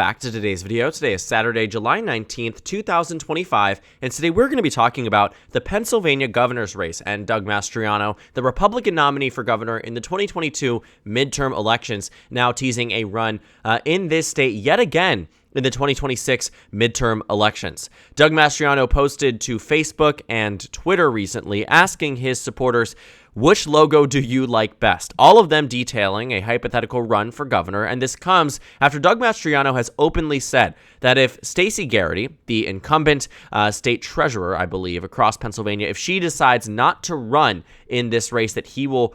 Back to today's video. Today is Saturday, July 19th, 2025, and today we're going to be talking about the Pennsylvania governor's race and Doug Mastriano, the Republican nominee for governor in the 2022 midterm elections, now teasing a run in this state yet again in the 2026 midterm elections. Doug Mastriano posted to Facebook and Twitter recently asking his supporters, which logo do you like best? All of them detailing a hypothetical run for governor, and this comes after Doug Mastriano has openly said that if Stacey Garrity, the incumbent state treasurer, I believe, across Pennsylvania, if she decides not to run in this race, that he will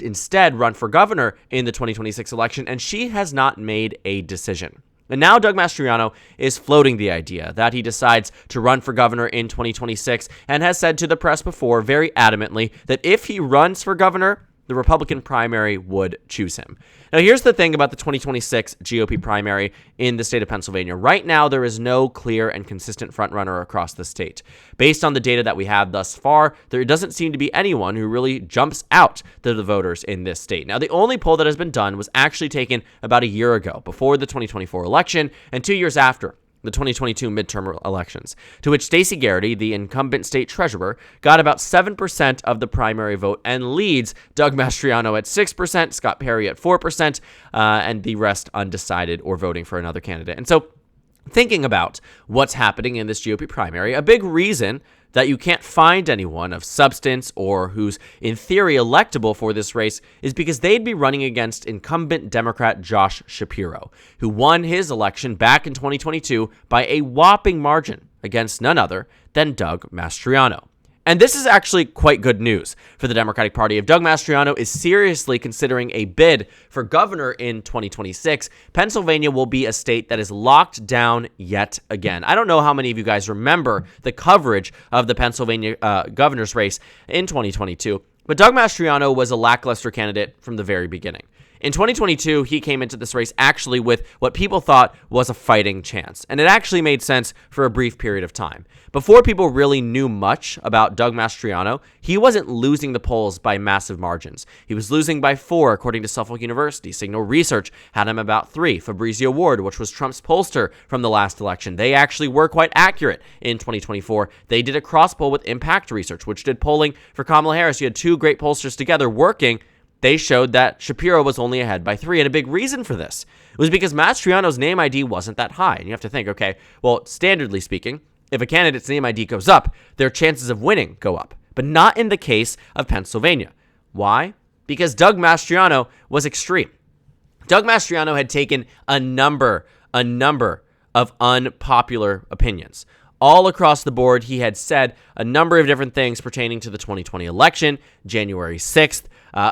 instead run for governor in the 2026 election, and she has not made a decision. And now Doug Mastriano is floating the idea that he decides to run for governor in 2026 and has said to the press before very adamantly that if he runs for governor, the Republican primary would choose him. Now, here's the thing about the 2026 GOP primary in the state of Pennsylvania. Right now, there is no clear and consistent frontrunner across the state. Based on the data that we have thus far, there doesn't seem to be anyone who really jumps out to the voters in this state. Now, the only poll that has been done was actually taken about a year ago, before the 2024 election and 2 years after the 2022 midterm elections, to which Stacey Garrity, the incumbent state treasurer, got about 7% of the primary vote and leads Doug Mastriano at 6%, Scott Perry at 4%, and the rest undecided or voting for another candidate. And so, thinking about what's happening in this GOP primary, a big reason that you can't find anyone of substance or who's in theory electable for this race is because they'd be running against incumbent Democrat Josh Shapiro, who won his election back in 2022 by a whopping margin against none other than Doug Mastriano. And this is actually quite good news for the Democratic Party. If Doug Mastriano is seriously considering a bid for governor in 2026, Pennsylvania will be a state that is locked down yet again. I don't know how many of you guys remember the coverage of the Pennsylvania governor's race in 2022, but Doug Mastriano was a lackluster candidate from the very beginning. In 2022, he came into this race actually with what people thought was a fighting chance, and it actually made sense for a brief period of time. Before people really knew much about Doug Mastriano, he wasn't losing the polls by massive margins. He was losing by 4, according to Suffolk University. Signal Research had him about 3. Fabrizio Ward, which was Trump's pollster from the last election, they actually were quite accurate in 2024. They did a cross poll with Impact Research, which did polling for Kamala Harris. You had 2 great pollsters together working. They showed that Shapiro was only ahead by 3, and a big reason for this was because Mastriano's name ID wasn't that high. And you have to think, okay, well, standardly speaking, if a candidate's name ID goes up, their chances of winning go up, but not in the case of Pennsylvania. Why? Because Doug Mastriano was extreme. Doug Mastriano had taken a number of unpopular opinions. All across the board, he had said a number of different things pertaining to the 2020 election, January 6th.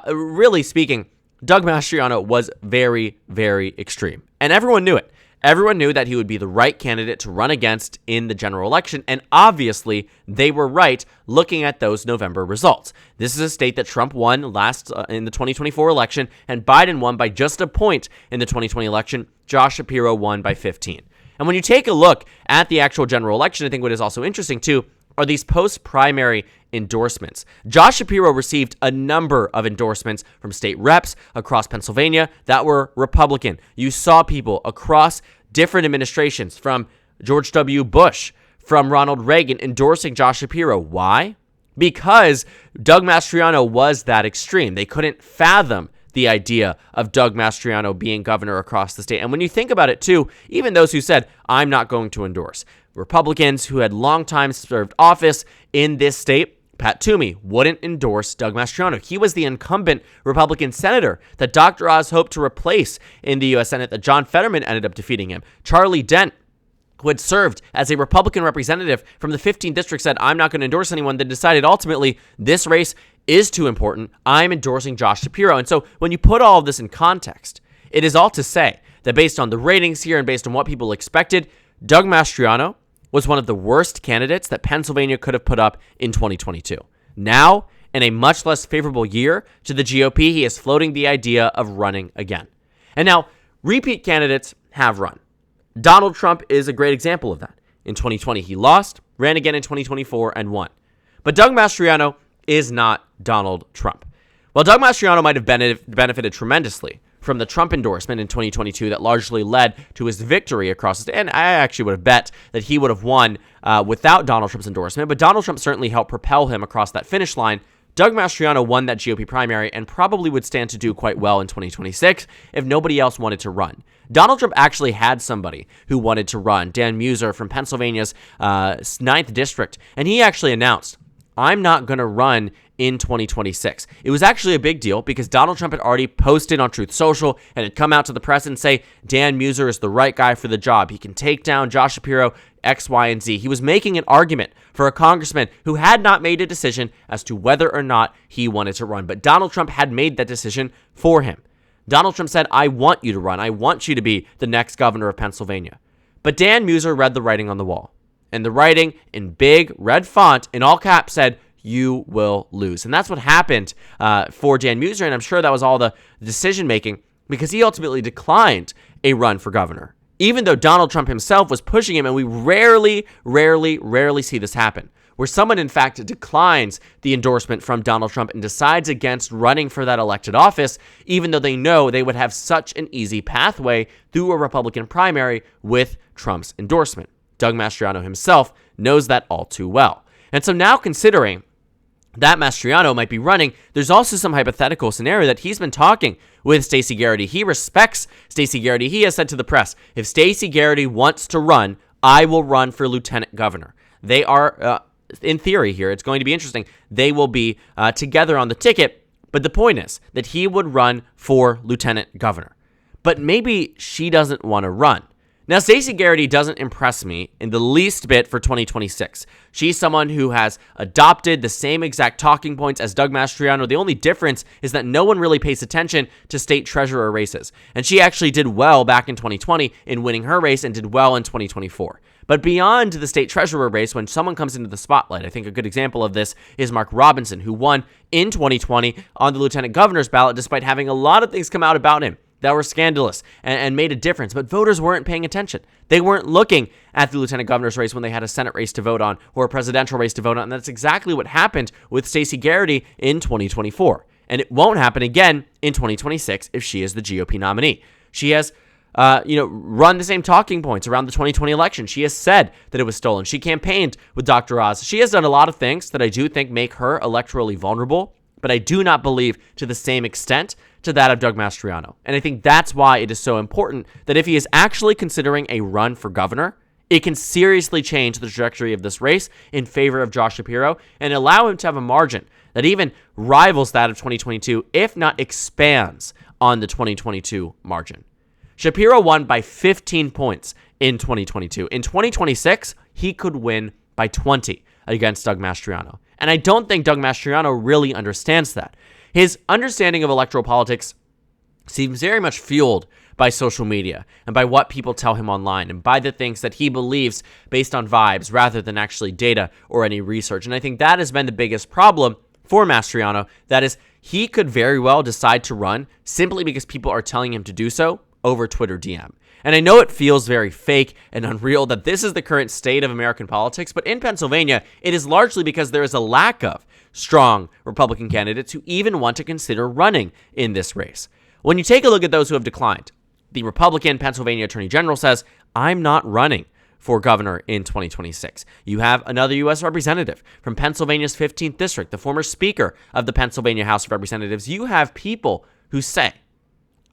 Really speaking, Doug Mastriano was very, very extreme. And everyone knew it. Everyone knew that he would be the right candidate to run against in the general election. And obviously, they were right looking at those November results. This is a state that Trump won last in the 2024 election, and Biden won by just a point in the 2020 election. Josh Shapiro won by 15. And when you take a look at the actual general election, I think what is also interesting, too, are these post-primary endorsements. Josh Shapiro received a number of endorsements from state reps across Pennsylvania that were Republican. You saw people across different administrations, from George W. Bush, from Ronald Reagan, endorsing Josh Shapiro. Why? Because Doug Mastriano was that extreme. They couldn't fathom the idea of Doug Mastriano being governor across the state. And when you think about it, too, even those who said, I'm not going to endorse, Republicans who had long time served office in this state, Pat Toomey, wouldn't endorse Doug Mastriano. He was the incumbent Republican senator that Dr. Oz hoped to replace in the U.S. Senate, that John Fetterman ended up defeating him. Charlie Dent, who had served as a Republican representative from the 15th district, said, I'm not going to endorse anyone, then decided ultimately this race is too important. I'm endorsing Josh Shapiro. And so when you put all of this in context, it is all to say that based on the ratings here and based on what people expected, Doug Mastriano was one of the worst candidates that Pennsylvania could have put up in 2022. Now, in a much less favorable year to the GOP, he is floating the idea of running again. And now, repeat candidates have run. Donald Trump is a great example of that. In 2020, he lost, ran again in 2024, and won. But Doug Mastriano is not Donald Trump. While Doug Mastriano might have benefited tremendously from the Trump endorsement in 2022 that largely led to his victory across the state. And I actually would have bet that he would have won without Donald Trump's endorsement, but Donald Trump certainly helped propel him across that finish line. Doug Mastriano won that GOP primary and probably would stand to do quite well in 2026 if nobody else wanted to run. Donald Trump actually had somebody who wanted to run, Dan Muser from Pennsylvania's 9th District, and he actually announced, I'm not going to run in 2026. It was actually a big deal because Donald Trump had already posted on Truth Social and had come out to the press and say Dan Muser is the right guy for the job. He can take down Josh Shapiro, X, Y, and Z. He was making an argument for a congressman who had not made a decision as to whether or not he wanted to run, but Donald Trump had made that decision for him. Donald Trump said, I want you to run. I want you to be the next governor of Pennsylvania. But Dan Muser read the writing on the wall, and the writing in big red font in all caps said, you will lose. And that's what happened for Dan Muser, and I'm sure that was all the decision-making because he ultimately declined a run for governor, even though Donald Trump himself was pushing him, and we rarely see this happen, where someone, in fact, declines the endorsement from Donald Trump and decides against running for that elected office, even though they know they would have such an easy pathway through a Republican primary with Trump's endorsement. Doug Mastriano himself knows that all too well. And so now, considering that Mastriano might be running, there's also some hypothetical scenario that he's been talking with Stacey Garrity. He respects Stacey Garrity. He has said to the press, if Stacey Garrity wants to run, I will run for lieutenant governor. They are, in theory here, it's going to be interesting. They will be together on the ticket, but the point is that he would run for lieutenant governor. But maybe she doesn't want to run. Now, Stacey Garrity doesn't impress me in the least bit for 2026. She's someone who has adopted the same exact talking points as Doug Mastriano. The only difference is that no one really pays attention to state treasurer races. And she actually did well back in 2020 in winning her race and did well in 2024. But beyond the state treasurer race, when someone comes into the spotlight, I think a good example of this is Mark Robinson, who won in 2020 on the lieutenant governor's ballot despite having a lot of things come out about him that were scandalous and made a difference, but voters weren't paying attention. They weren't looking at the lieutenant governor's race when they had a Senate race to vote on or a presidential race to vote on, and that's exactly what happened with Stacey Garrity in 2024. And it won't happen again in 2026 if she is the GOP nominee. She has run the same talking points around the 2020 election. She has said that it was stolen. She campaigned with Dr. Oz. She has done a lot of things that I do think make her electorally vulnerable, but I do not believe to the same extent to that of Doug Mastriano. And I think that's why it is so important that if he is actually considering a run for governor, it can seriously change the trajectory of this race in favor of Josh Shapiro and allow him to have a margin that even rivals that of 2022, if not expands on the 2022 margin. Shapiro won by 15 points in 2022. In 2026, he could win by 20 against Doug Mastriano. And I don't think Doug Mastriano really understands that. His understanding of electoral politics seems very much fueled by social media and by what people tell him online and by the things that he believes based on vibes rather than actually data or any research. And I think that has been the biggest problem for Mastriano. That is, he could very well decide to run simply because people are telling him to do so over Twitter DM. And I know it feels very fake and unreal that this is the current state of American politics, but in Pennsylvania, it is largely because there is a lack of strong Republican candidates who even want to consider running in this race. When you take a look at those who have declined, the Republican Pennsylvania Attorney General says, I'm not running for governor in 2026. You have another U.S. representative from Pennsylvania's 15th District, the former Speaker of the Pennsylvania House of Representatives. You have people who say,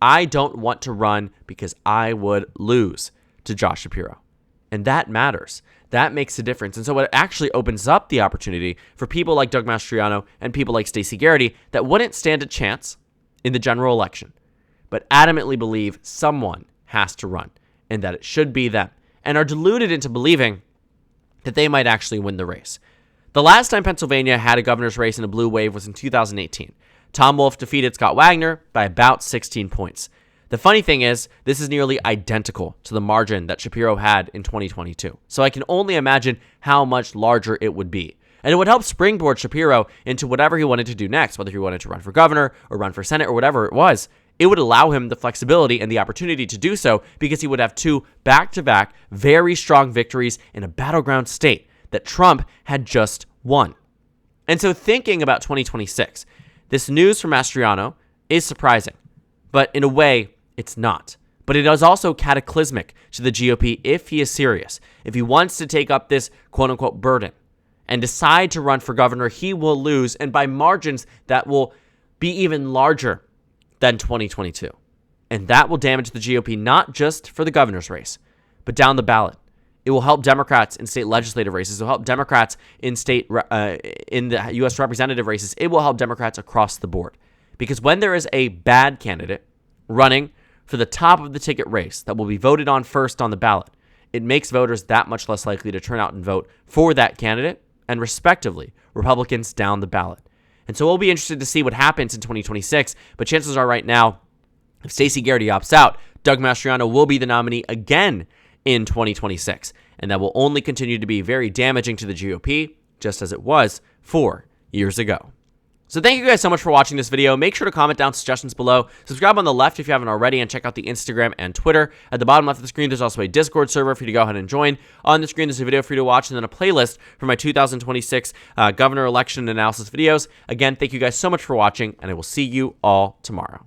I don't want to run because I would lose to Josh Shapiro. And that matters. That makes a difference. And so it actually opens up the opportunity for people like Doug Mastriano and people like Stacey Garrity that wouldn't stand a chance in the general election, but adamantly believe someone has to run and that it should be them, and are deluded into believing that they might actually win the race. The last time Pennsylvania had a governor's race in a blue wave was in 2018. Tom Wolf defeated Scott Wagner by about 16 points. The funny thing is, this is nearly identical to the margin that Shapiro had in 2022. So I can only imagine how much larger it would be. And it would help springboard Shapiro into whatever he wanted to do next, whether he wanted to run for governor or run for Senate or whatever it was. It would allow him the flexibility and the opportunity to do so because he would have two back-to-back very strong victories in a battleground state that Trump had just won. And so thinking about 2026, this news from Mastriano is surprising. but in a way, it's not. But it is also cataclysmic to the GOP if he is serious. If he wants to take up this quote-unquote burden and decide to run for governor, he will lose, and by margins that will be even larger than 2022. And that will damage the GOP not just for the governor's race, but down the ballot. It will help Democrats in state legislative races. It will help Democrats in in the U.S. representative races. It will help Democrats across the board. Because when there is a bad candidate running for the top of the ticket race that will be voted on first on the ballot, it makes voters that much less likely to turn out and vote for that candidate and, respectively, Republicans down the ballot. And so we'll be interested to see what happens in 2026, but chances are right now, if Stacey Garrity opts out, Doug Mastriano will be the nominee again in 2026, and that will only continue to be very damaging to the GOP, just as it was 4 years ago. So thank you guys so much for watching this video. Make sure to comment down suggestions below. Subscribe on the left if you haven't already, and check out the Instagram and Twitter. At the bottom left of the screen, there's also a Discord server for you to go ahead and join. On the screen, there's a video for you to watch, and then a playlist for my 2026 governor election analysis videos. Again, thank you guys so much for watching, and I will see you all tomorrow.